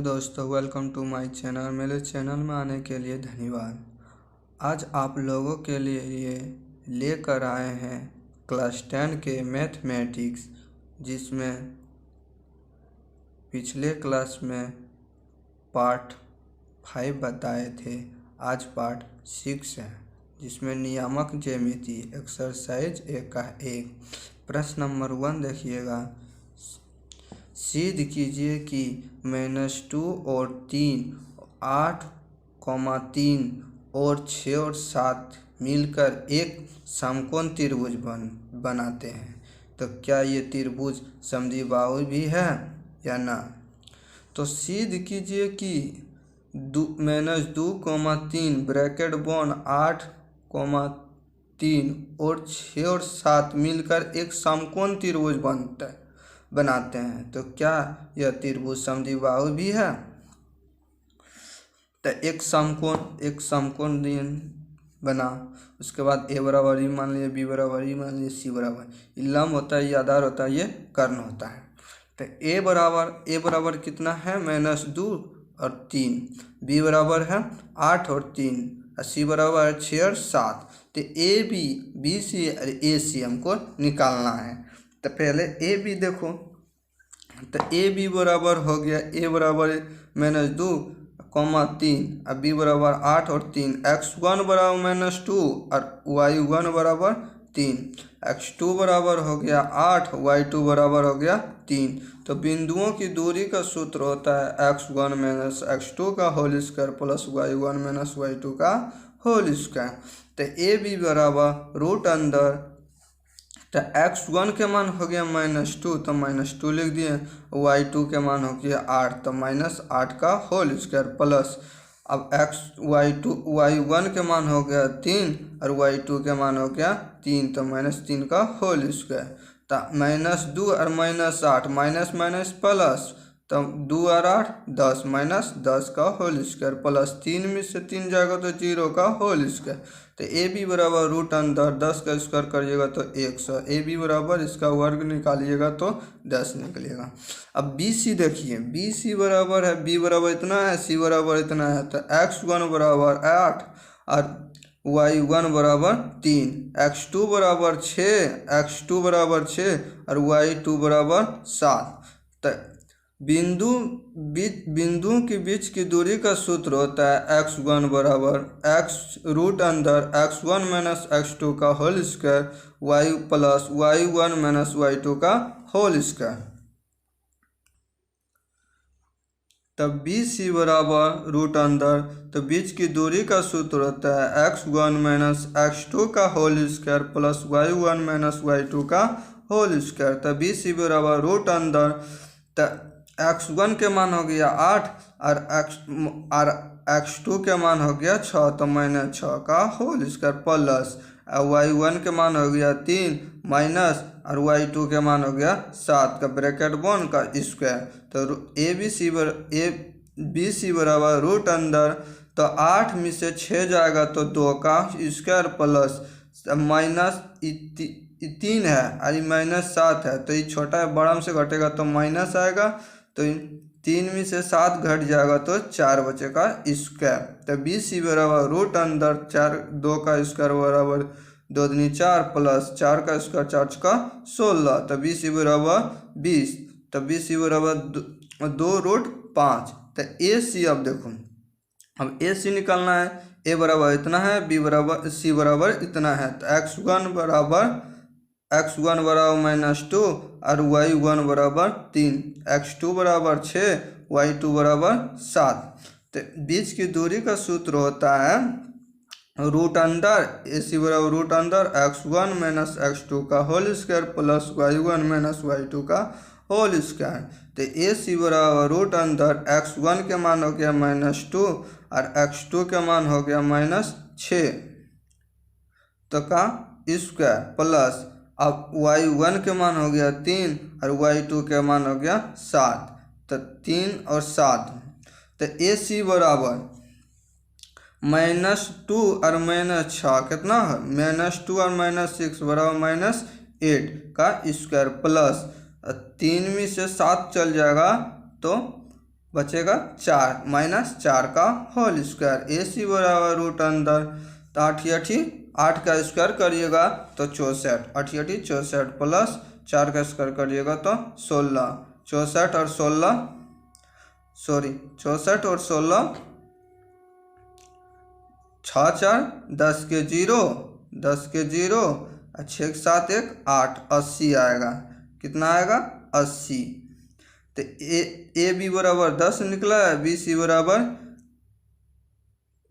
दोस्तों, welcome to my channel. मेरे channel में आने के लिए धन्यवाद। आज आप लोगों के लिए ये लेकर आए हैं क्लास 10 के मैथमेटिक्स, जिसमें पिछले क्लास में पार्ट 5 बताए थे। आज पार्ट 6 है, जिसमें नियामक ज्यामिति एक्सरसाइज 1 का 1 प्रश्न नंबर 1 देखिएगा। सिद्ध कीजिए कि -2 और 3, 8, 3 और 6 और 7 मिलकर एक समकोण त्रिभुज बनाते हैं। तो क्या ये त्रिभुज समद्विबाहु भी है या ना? तो सिद्ध कीजिए कि -2, 3 ब्रैकेट बॉन्ड 8, 3 और 6 और 7 मिलकर एक समकोण त्रिभुज बनाते हैं। तो क्या यह त्रिभुज समद्विबाहु भी है? तो एक समकोण बना, उसके बाद ए बराबर ई मान लिया, बी बराबर ई मान लिया, सी बराबर, ये लंब होता है, ये आधार होता है, ये कर्ण होता है। तो ए बराबर कितना है? -2 और 3, बी बराबर है 8 और 3, और सी बराबर है 6 और 7। तो ए बी सी और ए सी हमको निकालना है। तो पहले ए बी देखो, तो ए बी बराबर हो गया, ए बराबर -2, 3 और बी बराबर 8 और 3, x1 बराबर -2 और y1 बराबर 3, x2 बराबर हो गया 8, y2 बराबर हो गया 3। तो बिंदुओं की दूरी का सूत्र होता है x1 - x2 का whole square plus y1 - y2 का होल स्क्वायर। तो ए बी बराबर रूट अंदर, तो x1 के मान हो गया -2, तो -2 लिख दिए, y2 के मान हो गया 8, तो -8 का होल स्क्वायर प्लस, अब y1 के मान हो गया 3 और y2 के मान हो गया 3, तो -3 का होल स्क्वायर। तो -2 और -8 माइनस प्लस, तो 2 और 8 10, -10 का होल स्क्वायर प्लस 3 में से 3 जाएगा तो 0 का होल स्क्वायर। तो ए बी बराबर रूट अंदर 10 का स्क्वायर करिएगा तो 100, ए बी बराबर इसका वर्ग निकालिएगा तो 10 निकलेगा। अब बी सी देखिए, बी सी बराबर है, बी बराबर इतना है, सी बराबर इतना है, तो x1 बराबर 8 और y1 बराबर 3, x2 बराबर 6 और y2 बराबर 7। तो बिंदु के बीच की दूरी का सूत्र होता है x1 बराबर रूट अंदर x1 - x2 का whole square y plus y1 - y2 का होल स्क्वायर। तब बी सी बराबर रूट अंदर, तो बीच की दूरी का सूत्र होता है x1 - x2 का whole square plus y1 - y2 का होल स्क्वायर। तो बी सी बराबर रूट अंदर, तो x1 के मान हो गया 8 और x2 के मान हो गया 6, तो -6 का होल स्क्वायर प्लस y1 के मान हो गया 3 माइनस और y2 के मान हो गया 7 का ब्रैकेट बॉन्ड का स्क्वायर। तो ए बी सी बराबर रूट अंदर, तो 8 में से 6 जाएगा तो 2 का स्क्वायर प्लस -3 है और -7 है, तो ये छोटा है, बड़ा में से घटेगा तो माइनस आएगा, तो 3 में से 7 घट जाएगा तो 4 बचेगा स्क्वायर। तो बी सी बराबर रूट अंदर 2 का स्क्वायर बराबर 2 दूनी 4 प्लस 4 का स्क्वायर 4 का 16, तो बी सी बराबर 20, तो बी सी बराबर 2√5। तो ए सी, अब देखो, अब ए सी निकालना है, ए बराबर इतना है, बी बराबर सी बराबर इतना है, तो x1 बराबर -2 और y1 बराबर 3, x2 बराबर 6, y2 बराबर 7। तो बीच की दूरी का सूत्र होता है रूट अंदर, ए सी बराबर रूट अंदर x1 - x2 का whole square plus y1 - y2 का होल स्क्वायर। तो ए सी बराबर रूट अंदर x1 के मान हो गया -2 और x2 के मान हो गया -6, तो का स्क्वायर प्लस, अब y1 के मान हो गया 3 और y2 के मान हो गया 7, तो 3 और 7। तो ए सी बराबर -2 और -6 कितना है? -2 और -6 बराबर -8 का स्क्वायर प्लस 3 में से 7 चल जाएगा तो बचेगा 4 माइनस 4 का होल स्क्वायर। ए सी बराबर रूट अंदर, तो 8 का स्क्वायर करिएगा तो 64, 8 64 प्लस 4 का स्क्वायर करिएगा तो 16, 64 और 16 64 और 16 6 4 10 के 0 10 के 0 और 6 के 7 1 8, 80 आएगा। कितना आएगा? 80। तो ए बी बराबर 10 निकला है, बी सी बराबर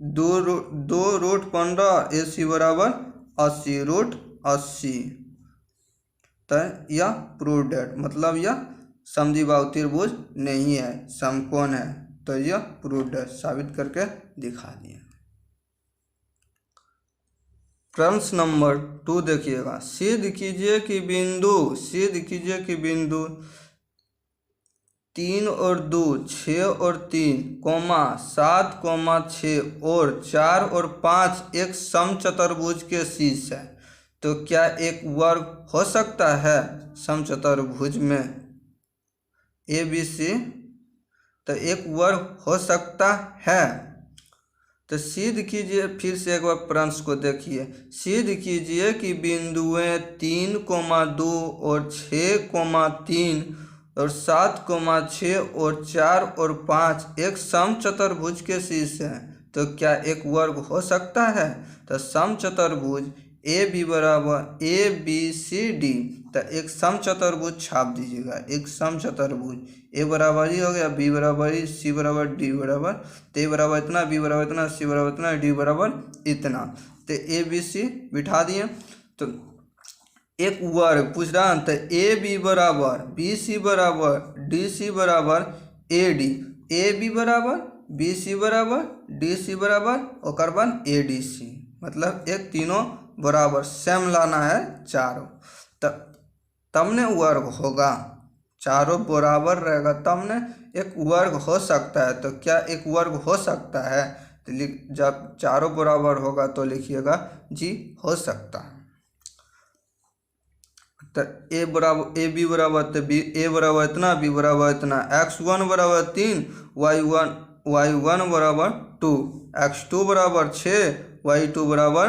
2√15, ए सी बराबर 80 रूट 80। तो यह प्रूव्ड है, मतलब यह समद्विबाहु त्रिभुज नहीं है, समकोण है। तो यह प्रूव्ड है, साबित करके दिखा दिए। प्रश्न नंबर 2 देखिएगा। सिद्ध कीजिए कि बिंदु 3 और 2, 6 और 3, 7, 6 और 4 और 5 एक समचतुर्भुज के शीर्ष है। तो क्या एक वर्ग हो सकता है समचतुर्भुज में ए बी सी? तो एक वर्ग हो सकता है। तो सिद्ध कीजिए, फिर से एक बार प्रश्न को देखिए। सिद्ध कीजिए कि बिंदुएं 3, 2 और 6, 3 और 7, 6 और 4 और 5 एक समचतुर्भुज के शीर्ष है। तो क्या एक वर्ग हो सकता है? तो समचतुर्भुज ए बी बराबर ए बी सी डी। तो एक समचतुर्भुज छाप दीजिएगा, एक समचतुर्भुज। ए बराबर ही हो गया, बी बराबर ही, सी बराबर, डी बराबर, तो ए बराबर इतना, बी बराबर इतना, सी बराबर इतना, डी बराबर इतना। तो ए बी सी बिठा दिए। तो एक वर्ग पूछ रहा है, तो ए बी बराबर बी सी बराबर डी सी बराबर ए डी, ए बी बराबर बी सी बराबर डी सी बराबर ओकर बाद ए डी सी, मतलब एक तीनों बराबर सेम लाना है चारों, तब ने वर्ग होगा। चारों बराबर रहेगा तब ने एक वर्ग हो सकता है। तो क्या एक वर्ग हो सकता है? तो जब चारों बराबर होगा तो लिखिएगा जी हो सकता है। तो ए बी बराबर, तो बी ए बराबर इतना, बी बराबर इतना, x1 बराबर 3, y1 बराबर 2, x2 बराबर 6, y2 बराबर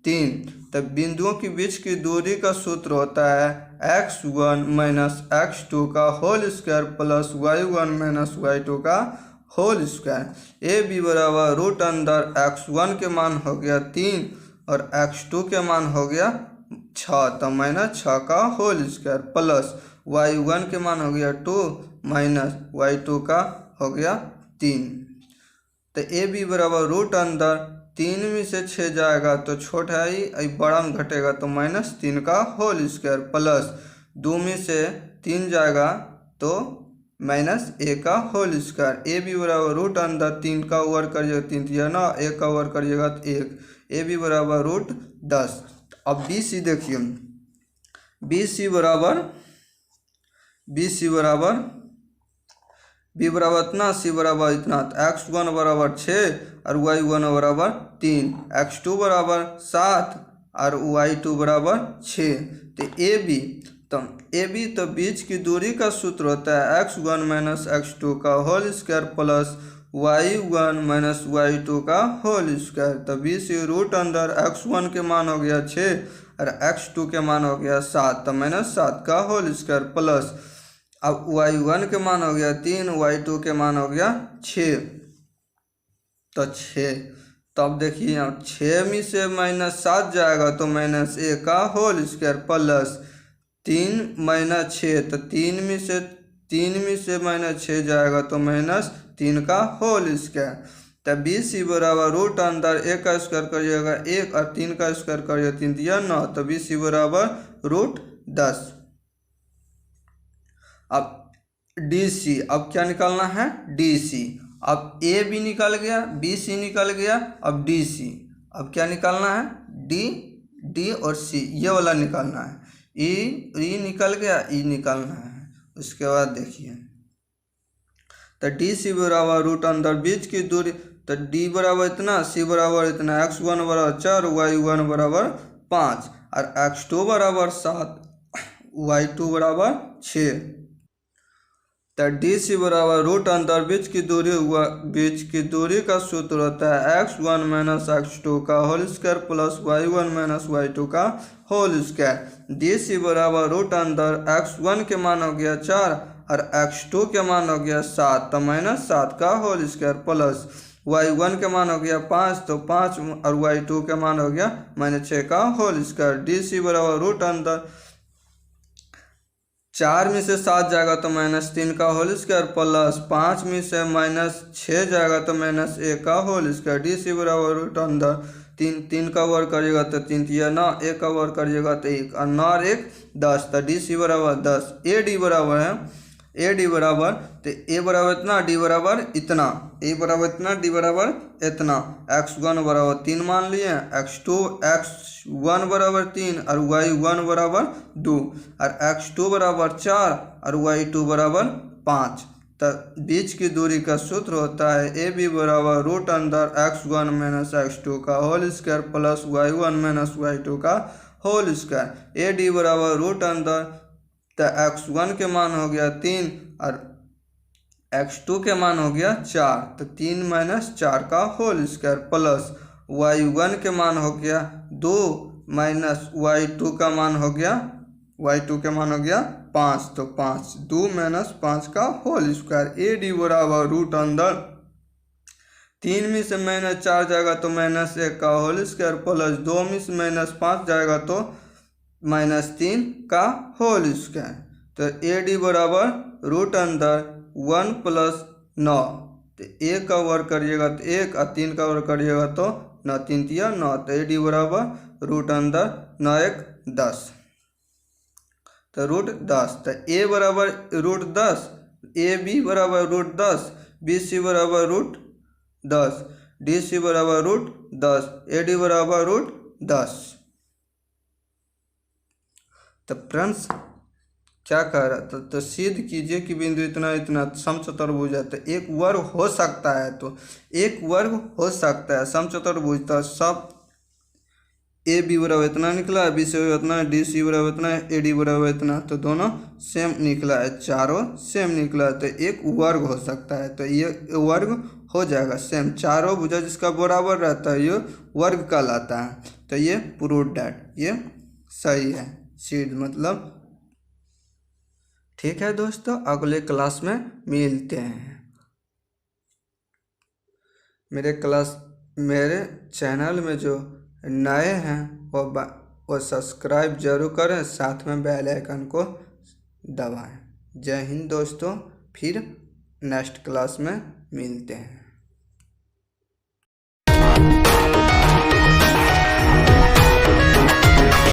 3। तो बिंदुओं के बीच की दूरी का सूत्र होता है x1 माइनस x2 का whole square plus y1 minus y2 का होल स्क्वायर। ए बी बराबर रूट अंदर x1 के मान हो गया 3 और x2 के मान हो गया 6, तो माइनस 6 का होल स्क्वायर प्लस y1 के मान हो गया 2 माइनस y2 का हो गया 3। तो ए बी बराबर रूट अंदर 3 में से 6 जाएगा तो छोटा ही, बड़ा में घटेगा तो -3 का होल स्क्वायर प्लस 2 में से 3 जाएगा तो -1 का होल स्क्वायर। ए बी बराबर रूट अंदर 3 का वर्ग करिएगा 3 या ना, 1 का वर्ग करिएगा तो 1, ए बी बराबर रूट 10। अब बी सी देखिए, बी सी बराबर बी बराबर इतना, सी बराबर इतना, तो x1 बराबर 6 और y1 बराबर 3, x2 बराबर 7 और y2 बराबर 6। तो ए बी तो बीच की दूरी का सूत्र होता है x1 माइनस x2 का whole square plus y1 minus y2 का होल स्क्वायर। तो बी सी रूट अंदर x1 के मान हो गया 6 और x2 के मान हो गया 7, तो -7 का होल स्क्वायर प्लस, अब y1 के मान हो गया 3, y2 के मान हो गया 6, तो 6। तब देखिए यहाँ 6 में से -7 जाएगा तो -1 का होल स्क्वायर प्लस 3 - 6, तो 3 में से -6 जाएगा तो -3 का होल स्क्वायर। तो बी सी बराबर रूट अंदर 1 का स्क्वायर करिएगा 1 और 3 का स्क्वायर करिएगा 3 दिया 9, तो बी सी बराबर रूट 10। अब डी सी, अब क्या निकालना है? D C. अब ए बी निकल गया, बी सी निकल गया, अब डी सी। अब क्या निकालना है? डी और सी, ये वाला निकालना है। ई निकल गया, ई निकालना है। उसके बाद देखिए, तो डी सी बराबर रूट अंदर बीच की दूरी, तो डी बराबर इतना, सी बराबर इतना, x1 बराबर 4, y1 बराबर 5 और x2 बराबर 7, y2 बराबर 6। तो तो डी सी बराबर रूट अंतर बीच की दूरी का सूत्र होता है x1 माइनस x2 का whole square plus y1 minus y2 का होल स्क्वायर। डी सी बराबर रूट अंतर x1 के मान हो गया 4 और x2 के मान हो गया 7 तो माइनस 7 का होल स्क्वायर प्लस y1 के मान हो गया 5 तो 5 और y2 के मान हो गया -6 का होल स्क्वायर। डी सी बराबर रूट अंतर 4 में से 7 जाएगा तो -3 का होल स्क्वायर प्लस 5 में से -6 जाएगा तो -1 का होल स्क्वायर। डी सी बराबर रूट अंदर 3 का वर्ग करिएगा तो 3 या 9, 1 का वर्ग करिएगा तो 1 और 9 और 1 10 तो डी सी बराबर 10। ए डी बराबर है डी बराबर तो ए बराबर इतना, डी बराबर इतना, ए बराबर इतना, डी बराबर इतना। x1 बराबर 3 मान लिए, x1 बराबर 3 और y1 बराबर 2 और x2 बराबर 4 और y2 बराबर 5। तो बीच की दूरी का सूत्र होता है ए बी बराबर रूट अंदर x1 माइनस x2 का whole square plus y1 minus y2 का होल स्क्वायर। ए डी बराबर रूट अंदर तो x1 के मान हो गया 3 और x2 के मान हो गया 4 तो 3 माइनस 4 का होल स्क्वायर प्लस y1 के मान हो गया 2 माइनस y2 का मान हो गया 5 तो 5 2 माइनस 5 का होल स्क्वायर। ए डी बराबर रूट अंदर 3 में से -4 जाएगा तो -1 का होल स्क्वायर प्लस 2 में से -5 जाएगा तो -3 का होल स्क्वायर। तो ए डी बराबर रूट अंदर 1 प्लस 9 तो 1 का वर्ग करिएगा तो 1 और 3 का वर्ग करिएगा तो 9 3 या 9 तो ए डी बराबर रूट अंदर 9 1 10 तो रूट 10। तो ए बराबर रूट 10, ए बी बराबर रूट 10, बी सी बराबर रूट 10, डी सी बराबर रूट 10, ए डी बराबर रूट 10। तो फ्रेंड्स क्या कह रहा था, तो सिद्ध कीजिए कि बिंदु इतना इतना समचतुर्भुज है। तो एक वर्ग हो सकता है, तो एक वर्ग हो सकता है समचतुर्भुज। तो सब ए बी बराबर इतना निकला है, बी सी बराबर इतना है, डी सी बराबर इतना है, ए डी बराबर इतना, तो दोनों सेम निकला है, चारों सेम निकला है। तो एक वर्ग हो सकता है, तो ये वर्ग हो जाएगा सेम। चारों भुजा जिसका बराबर रहता है ये वर्ग कहलाता है। तो ये प्रूव दैट ये सही है, सिद्ध मतलब। ठीक है दोस्तों, अगले क्लास में मिलते हैं। मेरे चैनल में जो नए हैं वो सब्सक्राइब जरूर करें, साथ में बेल आइकन को दबाएं। जय हिंद दोस्तों, फिर नेक्स्ट क्लास में मिलते हैं।